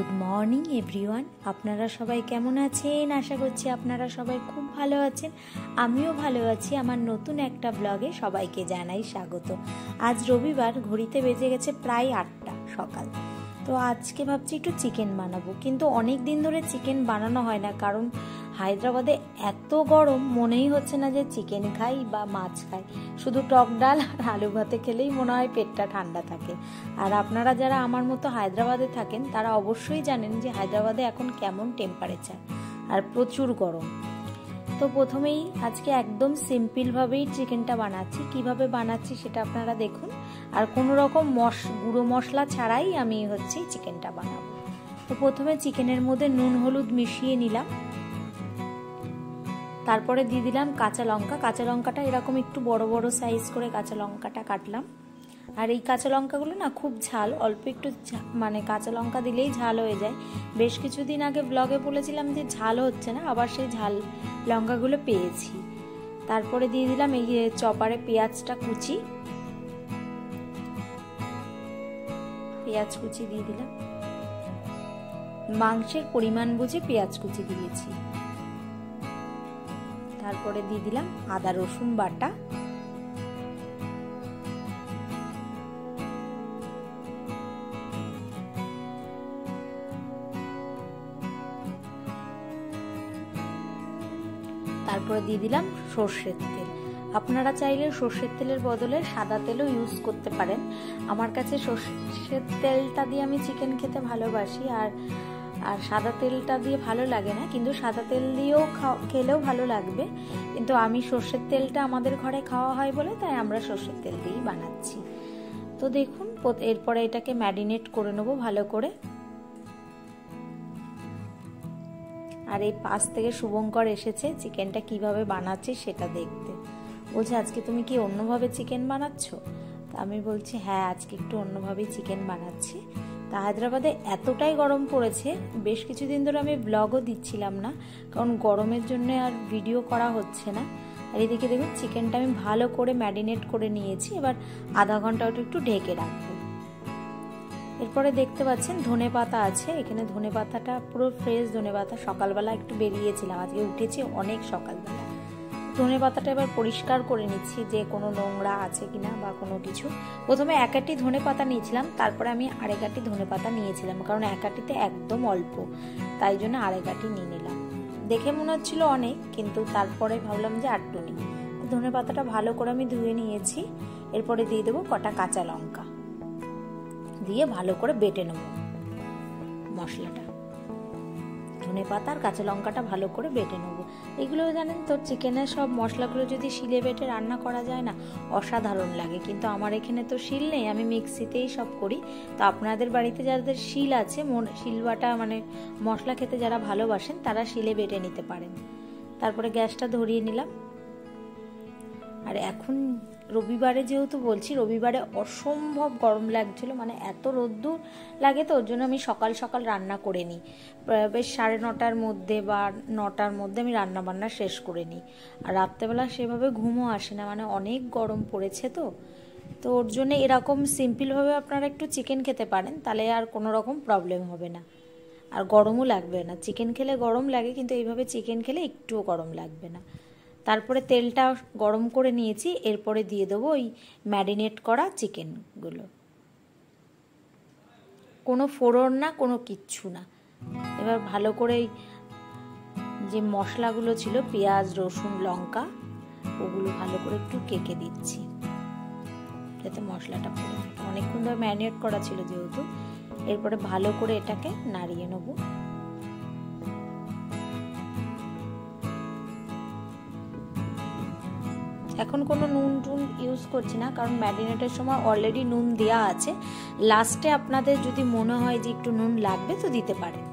Good morning everyone. আপনারা সবাই কেমন আছেন? আশা করছি আপনারা সবাই খুব ভালো আছেন। আমিও ভালো আছি। আমার নতুন একটা ব্লগে সবাইকে জানাই স্বাগত। আজ রবিবার, ঘড়িতে বেজে গেছে প্রায় 8টা সকাল। তো আজকে ভাবছি একটু চিকেন বানাবো, কিন্তু অনেক দিন ধরে চিকেন বানানো হয় না, কারণ হায়দ্রাবাদে এত গরম, মনেই হচ্ছে না যে চিকেন খাই বা মাছ খাই। শুধু টক ডাল আর আলু ভাতে খেলেই মনে হয় পেটটা ঠান্ডা থাকে। আর আপনারা যারা আমার মতো হায়দ্রাবাদে থাকেন তারা অবশ্যই জানেন যে হায়দ্রাবাদে এখন কেমন টেম্পারেচার, আর প্রচুর গরম। তো প্রথমেই আজকে একদম সিম্পলভাবেই চিকেনটা বানাচ্ছি। কিভাবে বানাচ্ছি সেটা আপনারা দেখুন। আর কোনো রকম গুঁড়ো মশলা ছাড়াই আমি চিকেনটা বানাবো। তো প্রথমে চিকেনের মধ্যে নুন হলুদ মিশিয়ে নিলাম, তারপরে দিয়ে দিলাম কাঁচা লঙ্কা। কাঁচা লঙ্কাটা এরকম একটু বড় বড় সাইজ করে কাঁচা লঙ্কাটা কাটলাম। আর এই কাঁচা লঙ্কাগুলো না খুব ঝাল, অল্প একটু মানে কাঁচা লঙ্কা দিলেই ঝাল হয়ে যায়। বেশ কিছুদিন আগে ব্লগে বলেছিলাম যে ঝাল হচ্ছে না, আবার সেই ঝাল লঙ্কাগুলো পেয়েছি। তারপরে দিয়ে দিলাম এই চপারে পেঁয়াজটা কুচি, পেঁয়াজ কুচি দিয়ে দিলাম। মাংসের পরিমাণ বুঝে পেঁয়াজ কুচি দিয়েছি। তারপরে দিয়ে দিলাম আদা রসুন বাটা, তারপরে দিয়ে দিলাম সর্ষের তেল। আপনারা চাইলে সর্ষের তেলের বদলে সাদা তেলও ইউজ করতে পারেন। আমার কাছে সর্ষের তেলটা দিয়ে আমি চিকেন খেতে ভালোবাসি, আর সাদা তেলটা দিয়ে ভালো লাগে না, কিন্তু সাদা তেল দিয়েও খেলেও ভালো লাগবে। কিন্তু আমি সর্ষের তেলটা আমাদের ঘরে খাওয়া হয় বলে তাই আমরা সর্ষের তেল দিয়েই বানাচ্ছি। তো দেখুন, এরপরে এটাকে ম্যারিনেট করে নেবো ভালো করে। আর এই পাশ থেকে শুভঙ্কর এসেছে চিকেনটা কিভাবে বানাচ্ছি সেটা দেখতে। বলছে আজকে তুমি কি অন্যভাবে চিকেন বানাচ্ছ? তা আমি বলছি হ্যাঁ, আজকে একটু অন্যভাবেই চিকেন বানাচ্ছি। তা হায়দ্রাবাদে এতটাই গরম পড়েছে, বেশ কিছুদিন ধরে আমি ব্লগও দিচ্ছিলাম না, কারণ গরমের জন্য আর ভিডিও করা হচ্ছে না। আর এদিকে দেখুন চিকেনটা আমি ভালো করে ম্যারিনেট করে নিয়েছি। এবার আধা ঘন্টা ওটা একটু ঢেকে রাখবো। এরপরে দেখতে পাচ্ছেন ধনে পাতা আছে এখানে। ধনে পাতাটা পুরো ফ্রেশ ধনে পাতা, সকালবেলা একটু বেরিয়েছিলাম, আজকে উঠেছি অনেক সকালবেলা। ধনে পাতাটা এবার পরিষ্কার করে নিচ্ছি যে কোনো নোংরা আছে কিনা বা কোনো কিছু। প্রথমে এক আটি ধনে পাতা নিয়েছিলাম, তারপরে আমি আরেক আটি ধনে পাতা নিয়েছিলাম, কারণ এক আটিতে একদম অল্প, তাই জন্য আরেক আটি নিয়ে নিলাম। দেখে মনে হচ্ছিল অনেক, কিন্তু তারপরে ভাবলাম যে আটটু নিই। ধনে পাতাটা ভালো করে আমি ধুয়ে নিয়েছি। এরপরে দিয়ে দেবো কটা কাঁচা লঙ্কা, দিয়ে ভালো করে বেটে নেব মশলাটা। ধনে পাতা আর কাঁচা লঙ্কাটা ভালো করে বেটে নেব। এগুলো জানেন তো, চিকেনের সব মশলাগুলো যদি শিলে বেটে রান্না করা যায় না, অসাধারণ লাগে। কিন্তু আমার এখানে তো শিল নেই, আমি মিক্সিতেই সব করি। তো আপনাদের বাড়িতে যাদের শিল আছে, শিল বাটা মানে মশলা খেতে যারা ভালোবাসেন তারা শিলে বেটে নিতে পারেন। তারপরে গ্যাসটা ধরিয়ে নিলাম। আর এখন রবিবারে যেহেতু বলছি, রবিবারে অসম্ভব গরম লাগছিল, মানে এত রোদ্দুর লাগে, তো ওর জন্য আমি সকাল সকাল রান্না করে নিই। বেশ 9:30টার মধ্যে বা 9টার মধ্যে আমি রান্না বান্না শেষ করে নিই। আর রাত্রেবেলা সেভাবে ঘুমও আসে না, মানে অনেক গরম পড়েছে। তো ওর জন্য এরকম সিম্পলভাবে আপনারা একটু চিকেন খেতে পারেন, তাহলে আর কোনো রকম প্রবলেম হবে না, আর গরমও লাগবে না। চিকেন খেলে গরম লাগে, কিন্তু এইভাবে চিকেন খেলে একটুও গরম লাগবে না। তারপরে তেলটা গরম করে নিয়েছি, এরপরে দিয়ে দেবো ওই ম্যারিনেট করা চিকেনগুলো। কোনো ফোড়ন না, কোনো কিচ্ছু না। এবার ভালো করে যে মশলাগুলো ছিল, পেঁয়াজ রসুন লঙ্কা, ওগুলো ভালো করে একটু কেকে দিচ্ছি যাতে মশলাটা পড়ে থাকে। অনেকক্ষণ ধরে ম্যারিনেট করা ছিল যেহেতু। এরপরে ভালো করে এটাকে নাড়িয়ে নেবো। এখন কোনো নুন টুন ইউজ করছি না, কারণ ম্যারিনেটের সময় অলরেডি নুন দেওয়া আছে। লাস্টে আপনাদের যদি মনে হয় যে একটু নুন লাগবে তো দিতে পারেন।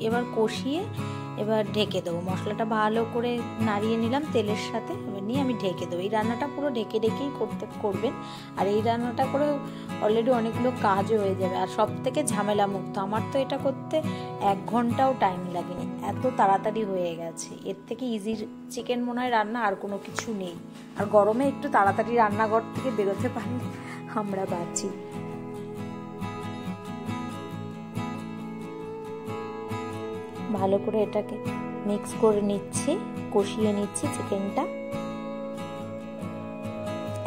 এবার কষিয়ে এবার ঢেকে দেবো। মশলাটা ভালো করে নাড়িয়ে নিলাম তেলের সাথে, এবার নিয়ে আমি ঢেকে দেবো। এই রান্নাটা পুরো ঢেকে ঢেকেই করবেন। আর এই রান্নাটা করে অলরেডি অনেকগুলো কাজও হয়ে যাবে, আর সব থেকে ঝামেলা মুক্ত। আমার তো এটা করতে 1 ঘন্টাও টাইম লাগেনি, এত তাড়াতাড়ি হয়ে গেছে। এর থেকে ইজি চিকেন মনে হয় রান্না আর কোনো কিছু নেই। আর গরমে একটু তাড়াতাড়ি রান্নাঘর থেকে বেরোতে পারলে আমরা বাঁচি। ভালো করে এটাকে মিক্স করে নিচ্ছি, কষিয়ে নিচ্ছি চিকেনটা।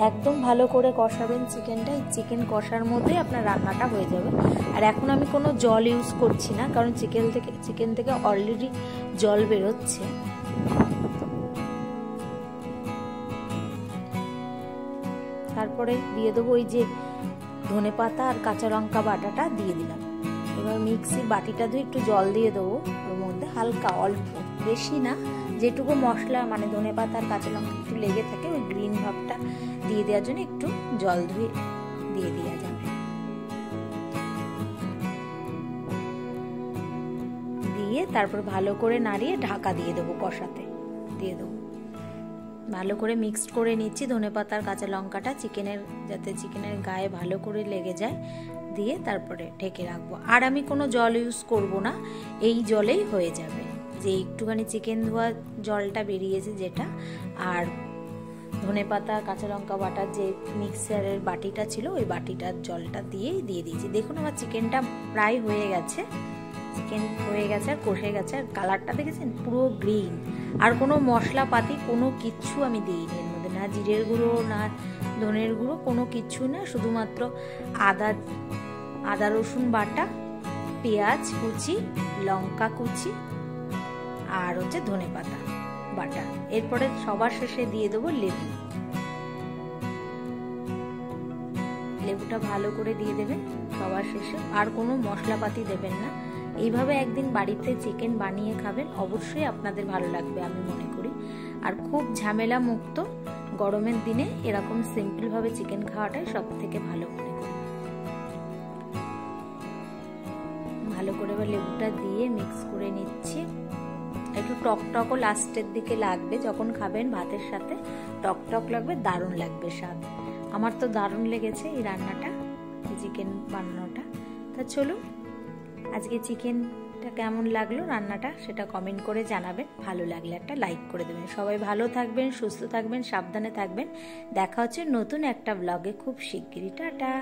একদম ভালো করে কষাবেন চিকেনটা। এই চিকেন কষার মধ্যে আপনার রান্নাটা হয়ে যাবে। আর এখন আমি কোনো জল ইউজ করছি না, কারণ চিকেন থেকে অলরেডি জল বেরোচ্ছে। তারপরে দিয়ে দেবো ওই যে ধনেপাতা আর কাঁচা লঙ্কা বাটাটা দিয়ে দিলাম। এবার মিক্সির বাটিটা ধুয়ে একটু জল দিয়ে দেবো ওর মধ্যে, হালকা অল্প, বেশি না, যেটুকু মশলা মানে ধনেপাতা আর কাঁচা লঙ্কা একটু লেগে থাকে ওই গ্রিন ভাবটা দিয়ে দেওয়ার জন্য একটু জল ধুয়ে দিয়ে দেওয়া যাবে। দিয়ে তারপর ভালো করে নাড়িয়ে ঢাকা দিয়ে দেবো, কষাতে দিয়ে দেবো। ভালো করে মিক্সড করে নিচ্ছি ধনেপাতা আর কাঁচা লঙ্কাটা যাতে চিকেনের গায়ে ভালো করে লেগে যায়, দিয়ে তারপরে ঢেকে রাখবো। আর আমি কোনো জল ইউজ করব না, এই জলেই হয়ে যাবে। যে একটুখানি চিকেন ধোয়া জলটা বেরিয়েছে যেটা, আর ধনেপাতা কাঁচা লঙ্কা বাটার যে মিক্সারের বাটিটা ছিল ওই বাটিটার জলটা দিয়ে দিয়েছি। দেখুন আমার চিকেনটা প্রায় হয়ে গেছে, আর কষে গেছে। আর কালারটা দেখেছেন পুরো গ্রিন। আর কোনো মশলাপাতি কোনো কিচ্ছু আমি দিইনি এর মধ্যে, না জিরের গুঁড়ো না ধনের গুঁড়ো, কোনো কিচ্ছু না। শুধুমাত্র আদা রসুন বাটা, পেঁয়াজ কুচি, লঙ্কা কুচি আর হচ্ছে ধনেপাতা বাটা। এরপরে সবার শেষে দিয়ে দেবো লেবুটা ভালো করে দিয়ে দেবেন সবার শেষে। আর কোনো মশলাপাতি দেবেন না। এইভাবে একদিন বাড়িতে চিকেন বানিয়ে খাবেন, অবশ্যই আপনাদের ভালো লাগবে আমি মনে করি। আর খুব ঝামেলা মুক্ত গরমের দিনে এরকম সিম্পল ভাবে চিকেন খাওয়াটাই সব থেকে ভালো মনে করি। ভালো করে এবার লেবুটা দিয়ে মিক্স করে নিচ্ছি। একটু টকটকও লাস্টের দিকে লাগবে, যখন খাবেন ভাতের সাথে টকটক লাগবে, দারুণ লাগবে স্বাদ। আমার তো দারুণ লেগেছে এই রান্নাটা, চিকেন বানানোটা। তা চলুন, আজকে চিকেনটা কেমন লাগলো রান্নাটা সেটা কমেন্ট করে জানাবেন। ভালো লাগলে একটা লাইক করে দেবেন। সবাই ভালো থাকবেন, সুস্থ থাকবেন, সাবধানে থাকবেন। দেখা হচ্ছে নতুন একটা ব্লগে খুব শিগগিরই। টাটা।